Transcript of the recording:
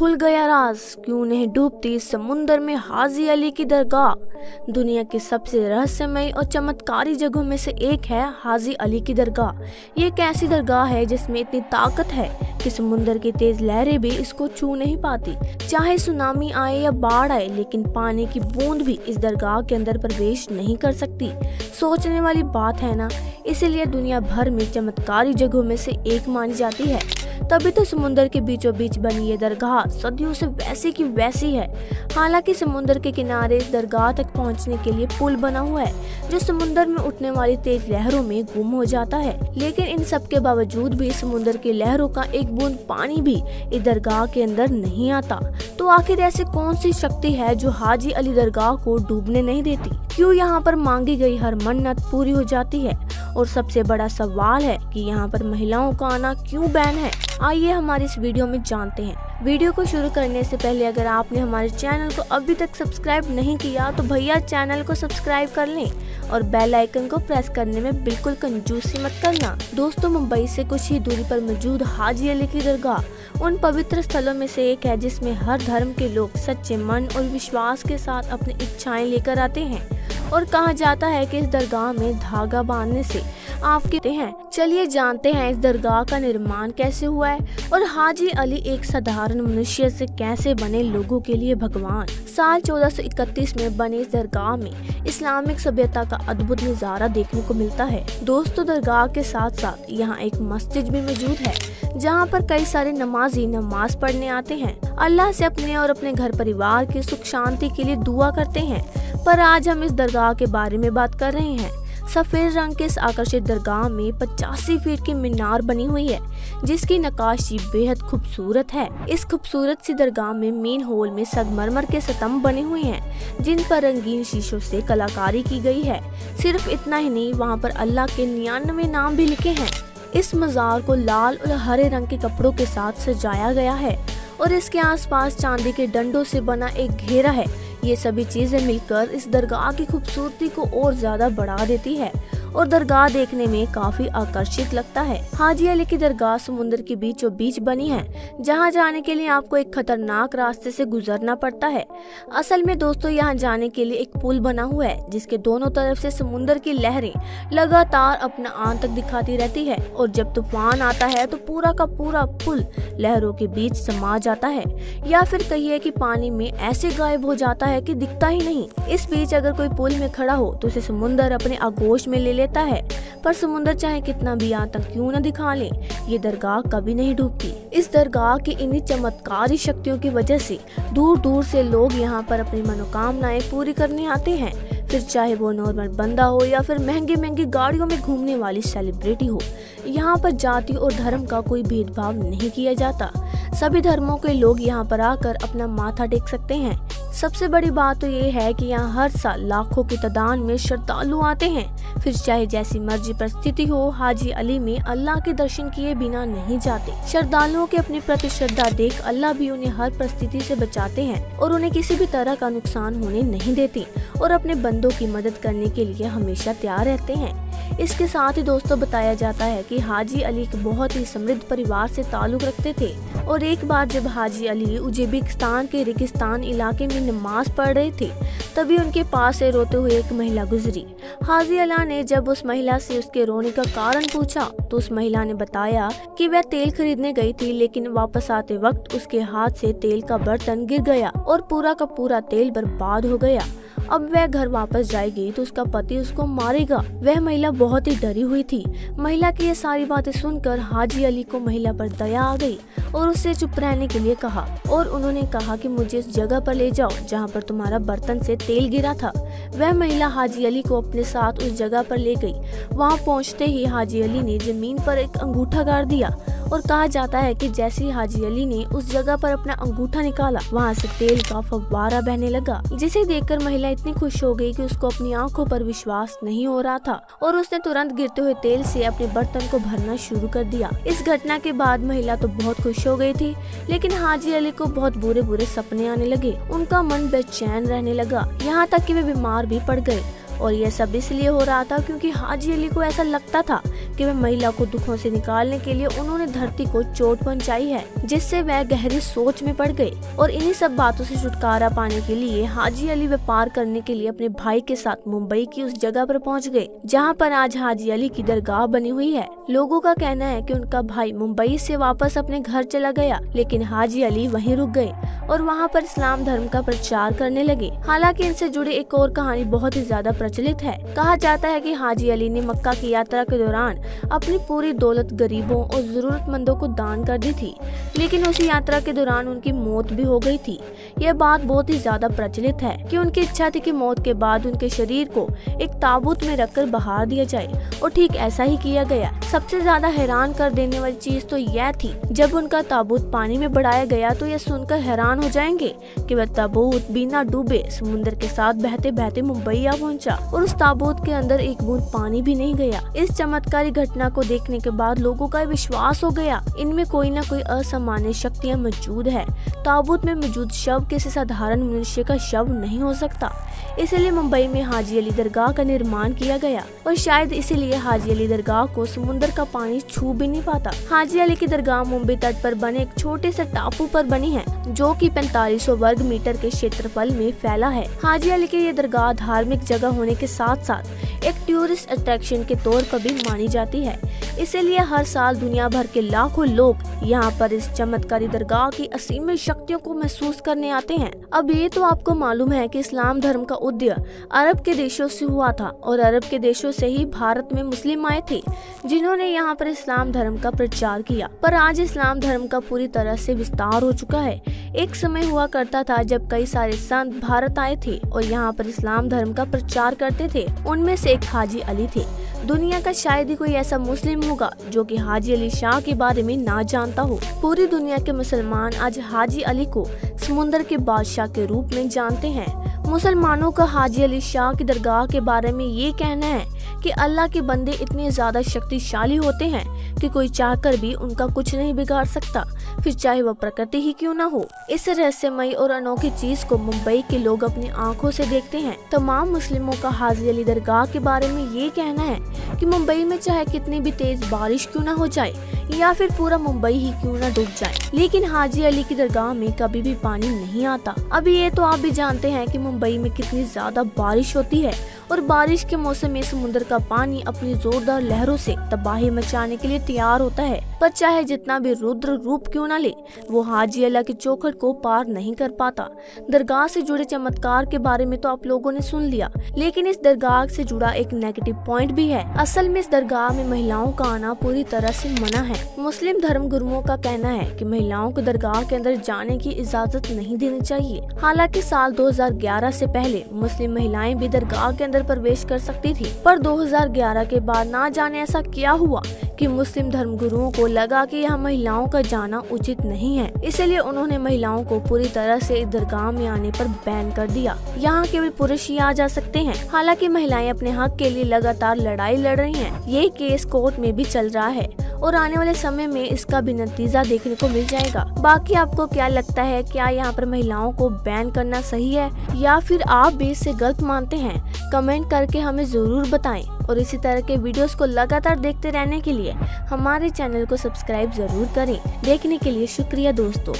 खुल गया राज, क्यों नहीं डूबती समुंदर में हाजी अली की दरगाह। दुनिया की सबसे रहस्यमय और चमत्कारी जगहों में से एक है हाजी अली की दरगाह। ये एक ऐसी दरगाह है जिसमें इतनी ताकत है कि समुंदर की तेज लहरें भी इसको छू नहीं पाती। चाहे सुनामी आए या बाढ़ आए, लेकिन पानी की बूंद भी इस दरगाह के अंदर प्रवेश नहीं कर सकती। सोचने वाली बात है ना, इसीलिए दुनिया भर में चमत्कारी जगहों में से एक मानी जाती है। तभी तो समुंदर के बीचों बीच बनी ये दरगाह सदियों से वैसी की वैसी है। हालांकि समुंदर के किनारे इस दरगाह तक पहुंचने के लिए पुल बना हुआ है जो समुंदर में उठने वाली तेज लहरों में गुम हो जाता है, लेकिन इन सब के बावजूद भी समुंदर की लहरों का एक बूंद पानी भी इस दरगाह के अंदर नहीं आता। तो आखिर ऐसी कौन सी शक्ति है जो हाजी अली दरगाह को डूबने नहीं देती? क्यों यहाँ पर मांगी गई हर मन्नत पूरी हो जाती है? और सबसे बड़ा सवाल है कि यहाँ पर महिलाओं का आना क्यों बैन है? आइए हमारी इस वीडियो में जानते हैं। वीडियो को शुरू करने से पहले अगर आपने हमारे चैनल को अभी तक सब्सक्राइब नहीं किया तो भैया चैनल को सब्सक्राइब कर लें और बेल आइकन को प्रेस करने में बिल्कुल कंजूसी मत करना। दोस्तों, मुंबई से कुछ ही दूरी पर मौजूद हाजी अली की दरगाह उन पवित्र स्थलों में से एक है जिसमें हर धर्म के लोग सच्चे मन और विश्वास के साथ अपनी इच्छाएं लेकर आते हैं। और कहा जाता है कि इस दरगाह में धागा बांधने से आप कहते हैं। चलिए जानते हैं इस दरगाह का निर्माण कैसे हुआ है और हाजी अली एक साधारण मनुष्य से कैसे बने लोगों के लिए भगवान। साल 1431 में बने इस दरगाह में इस्लामिक सभ्यता का अद्भुत नजारा देखने को मिलता है। दोस्तों, दरगाह के साथ साथ यहाँ एक मस्जिद भी मौजूद है जहाँ पर कई सारे नमाजी नमाज पढ़ने आते हैं, अल्लाह से अपने और अपने घर परिवार की सुख शांति के लिए दुआ करते हैं। पर आज हम इस दरगाह के बारे में बात कर रहे हैं। सफेद रंग के इस आकर्षित दरगाह में 85 फीट की मीनार बनी हुई है जिसकी नक्काशी बेहद खूबसूरत है। इस खूबसूरत सी दरगाह में मेन हॉल में संगमरमर के स्तंभ बने हुए हैं जिन पर रंगीन शीशों से कलाकारी की गई है। सिर्फ इतना ही नहीं, वहाँ पर अल्लाह के 99 नाम भी लिखे हैं। इस मजार को लाल और हरे रंग के कपड़ों के साथ सजाया गया है और इसके आसपास चांदी के डंडों से बना एक घेरा है। ये सभी चीजें मिलकर इस दरगाह की खूबसूरती को और ज्यादा बढ़ा देती है और दरगाह देखने में काफी आकर्षित लगता है। हाजी अली की दरगाह समुद्र के बीचों बीच बनी है जहां जाने के लिए आपको एक खतरनाक रास्ते से गुजरना पड़ता है। असल में दोस्तों, यहां जाने के लिए एक पुल बना हुआ है जिसके दोनों तरफ से समुद्र की लहरें लगातार अपना आंत तक दिखाती रहती है और जब तूफान आता है तो पूरा का पूरा पुल लहरों के बीच समा जाता है, या फिर कहिए कि पानी में ऐसे गायब हो जाता है कि दिखता ही नहीं। इस बीच अगर कोई पुल में खड़ा हो तो उसे समुद्र अपने आगोश में ले लेता है, पर समुद्र चाहे कितना भी आतंक क्यों न दिखा ले, ये दरगाह कभी नहीं डूबती। इस दरगाह की इन्हीं चमत्कारी शक्तियों की वजह से दूर दूर से लोग यहाँ पर अपनी मनोकामनाएं पूरी करने आते हैं, फिर चाहे वो नॉर्मल बंदा हो या फिर महंगी महंगी गाड़ियों में घूमने वाली सेलिब्रिटी हो। यहाँ पर जाति और धर्म का कोई भेदभाव नहीं किया जाता। सभी धर्मों के लोग यहाँ पर आकर अपना माथा टेक सकते हैं। सबसे बड़ी बात तो ये है कि यहाँ हर साल लाखों की तादाद में श्रद्धालु आते हैं, फिर चाहे जैसी मर्जी परिस्थिति हो, हाजी अली में अल्लाह के दर्शन किए बिना नहीं जाते। श्रद्धालुओं के अपनी प्रति श्रद्धा देख अल्लाह भी उन्हें हर परिस्थिति से बचाते हैं और उन्हें किसी भी तरह का नुकसान होने नहीं देते और अपने बंदों की मदद करने के लिए हमेशा तैयार रहते हैं। इसके साथ ही दोस्तों, बताया जाता है कि हाजी अली एक बहुत ही समृद्ध परिवार से ताल्लुक रखते थे और एक बार जब हाजी अली उज़्बेकिस्तान के रेगिस्तान इलाके में नमाज पढ़ रहे थे तभी उनके पास से रोते हुए एक महिला गुजरी। हाजी अली ने जब उस महिला से उसके रोने का कारण पूछा तो उस महिला ने बताया कि वह तेल खरीदने गई थी, लेकिन वापस आते वक्त उसके हाथ से तेल का बर्तन गिर गया और पूरा का पूरा तेल बर्बाद हो गया। अब वह घर वापस जाएगी तो उसका पति उसको मारेगा। वह महिला बहुत ही डरी हुई थी। महिला की ये सारी बातें सुनकर हाजी अली को महिला पर दया आ गई और उससे चुप रहने के लिए कहा और उन्होंने कहा कि मुझे इस जगह पर ले जाओ जहाँ पर तुम्हारा बर्तन से तेल गिरा था। वह महिला हाजी अली को अपने साथ उस जगह पर ले गई। वहाँ पहुँचते ही हाजी अली ने जमीन पर एक अंगूठा गाड़ दिया और कहा जाता है कि जैसे ही हाजी अली ने उस जगह पर अपना अंगूठा निकाला, वहाँ से तेल का फव्वारा बहने लगा, जिसे देखकर महिला इतनी खुश हो गई कि उसको अपनी आंखों पर विश्वास नहीं हो रहा था और उसने तुरंत गिरते हुए तेल से अपने बर्तन को भरना शुरू कर दिया। इस घटना के बाद महिला तो बहुत खुश हो गई थी, लेकिन हाजी अली को बहुत बुरे बुरे सपने आने लगे। उनका मन बेचैन रहने लगा, यहाँ तक कि वे बीमार भी पड़ गए और यह सब इसलिए हो रहा था क्योंकि हाजी अली को ऐसा लगता था कि वह महिला को दुखों से निकालने के लिए उन्होंने धरती को चोट पहुंचाई है, जिससे वह गहरी सोच में पड़ गए और इन्हीं सब बातों से छुटकारा पाने के लिए हाजी अली व्यापार करने के लिए अपने भाई के साथ मुंबई की उस जगह पर पहुंच गए जहां पर आज हाजी अली की दरगाह बनी हुई है। लोगों का कहना है कि उनका भाई मुंबई से वापस अपने घर चला गया, लेकिन हाजी अली वहीं रुक गए और वहां पर इस्लाम धर्म का प्रचार करने लगे। हालांकि इनसे जुड़ी एक और कहानी बहुत ही ज्यादा प्रचलित है। कहा जाता है कि हाजी अली ने मक्का की यात्रा के दौरान अपनी पूरी दौलत गरीबों और जरूरतमंदों को दान कर दी थी, लेकिन उसी यात्रा के दौरान उनकी मौत भी हो गई थी। यह बात बहुत ही ज्यादा प्रचलित है कि उनकी इच्छा थी कि मौत के बाद उनके शरीर को एक ताबूत में रखकर बहा दिया जाए और ठीक ऐसा ही किया गया। सबसे ज्यादा हैरान कर देने वाली चीज तो यह थी, जब उनका ताबूत पानी में बढ़ाया गया तो यह सुनकर हैरान हो जाएंगे कि वह ताबूत बिना डूबे समुद्र के साथ बहते बहते मुंबई आ पहुंचा और उस ताबूत के अंदर एक बूंद पानी भी नहीं गया। इस चमत्कारी घटना को देखने के बाद लोगों का विश्वास हो गया इनमें कोई न कोई असामान्य शक्तियाँ मौजूद है। ताबूत में मौजूद शव किसी साधारण मनुष्य का शव नहीं हो सकता, इसलिए मुंबई में हाजी अली दरगाह का निर्माण किया गया और शायद इसीलिए हाजी अली दरगाह को समुद्र का पानी छू भी नहीं पाता। हाजी अली की दरगाह मुंबई तट पर बने एक छोटे से टापू पर बनी है, जो कि 4500 वर्ग मीटर के क्षेत्रफल में फैला है। हाजी अली की ये दरगाह धार्मिक जगह होने के साथ साथ एक टूरिस्ट अट्रैक्शन के तौर पर भी मानी जाती है, इसीलिए हर साल दुनिया भर के लाखों लोग यहाँ पर इस चमत्कारी दरगाह की असीम शक्तियों को महसूस करने आते हैं। अब ये तो आपको मालूम है कि इस्लाम धर्म का उदय अरब के देशों से हुआ था और अरब के देशों से ही भारत में मुस्लिम आए थे, जिन्होंने यहाँ पर इस्लाम धर्म का प्रचार किया। पर आज इस्लाम धर्म का पूरी तरह से विस्तार हो चुका है। एक समय हुआ करता था जब कई सारे संत भारत आए थे और यहाँ पर इस्लाम धर्म का प्रचार करते थे। उनमें से एक हाजी अली थे। दुनिया का शायद ही कोई ऐसा मुस्लिम होगा जो कि हाजी अली शाह के बारे में ना जानता हो। पूरी दुनिया के मुसलमान आज हाजी अली को समुद्र के बादशाह के रूप में जानते हैं। मुसलमानों का हाजी अली शाह की दरगाह के बारे में ये कहना है कि अल्लाह के बंदे इतने ज्यादा शक्तिशाली होते हैं कि कोई चाहकर भी उनका कुछ नहीं बिगाड़ सकता, फिर चाहे वह प्रकृति ही क्यों ना हो। इस रहस्यमयी और अनोखी चीज को मुंबई के लोग अपनी आंखों से देखते हैं। तमाम मुस्लिमों का हाजी अली दरगाह के बारे में ये कहना है कि मुंबई में चाहे कितनी भी तेज बारिश क्यों ना हो जाए या फिर पूरा मुंबई ही क्यों ना डूब जाए, लेकिन हाजी अली की दरगाह में कभी भी पानी नहीं आता। अभी ये तो आप भी जानते हैं कि मुंबई में कितनी ज्यादा बारिश होती है और बारिश के मौसम में समुद्र का पानी अपनी जोरदार लहरों से तबाही मचाने के लिए तैयार होता है। पर चाहे जितना भी रुद्र रूप क्यों न ले, वो हाजी अली की चौखट को पार नहीं कर पाता। दरगाह से जुड़े चमत्कार के बारे में तो आप लोगों ने सुन लिया, लेकिन इस दरगाह से जुड़ा एक नेगेटिव पॉइंट भी है। असल में इस दरगाह में महिलाओं का आना पूरी तरह से मना है। मुस्लिम धर्म गुरुओं का कहना है कि महिलाओं को दरगाह के अंदर जाने की इजाजत नहीं देनी चाहिए। हालांकि साल 2011 से पहले मुस्लिम महिलाएं भी दरगाह के अंदर प्रवेश कर सकती थी, पर 2011 के बाद ना जाने ऐसा क्या हुआ कि मुस्लिम धर्म गुरुओं को लगा कि यहाँ महिलाओं का जाना उचित नहीं है, इसलिए उन्होंने महिलाओं को पूरी तरह से दरगाह में आने पर बैन कर दिया। यहाँ केवल पुरुष ही आ जा सकते हैं। हालांकि महिलाएं अपने हक के लिए लगातार लड़ाई लड़ रही हैं। ये केस कोर्ट में भी चल रहा है और आने वाले समय में इसका भी नतीजा देखने को मिल जाएगा। बाकी आपको क्या लगता है, क्या यहाँ पर महिलाओं को बैन करना सही है या फिर आप भी इसे गलत मानते हैं? कमेंट करके हमें जरूर बताएं और इसी तरह के वीडियोस को लगातार देखते रहने के लिए हमारे चैनल को सब्सक्राइब जरूर करें। देखने के लिए शुक्रिया दोस्तों।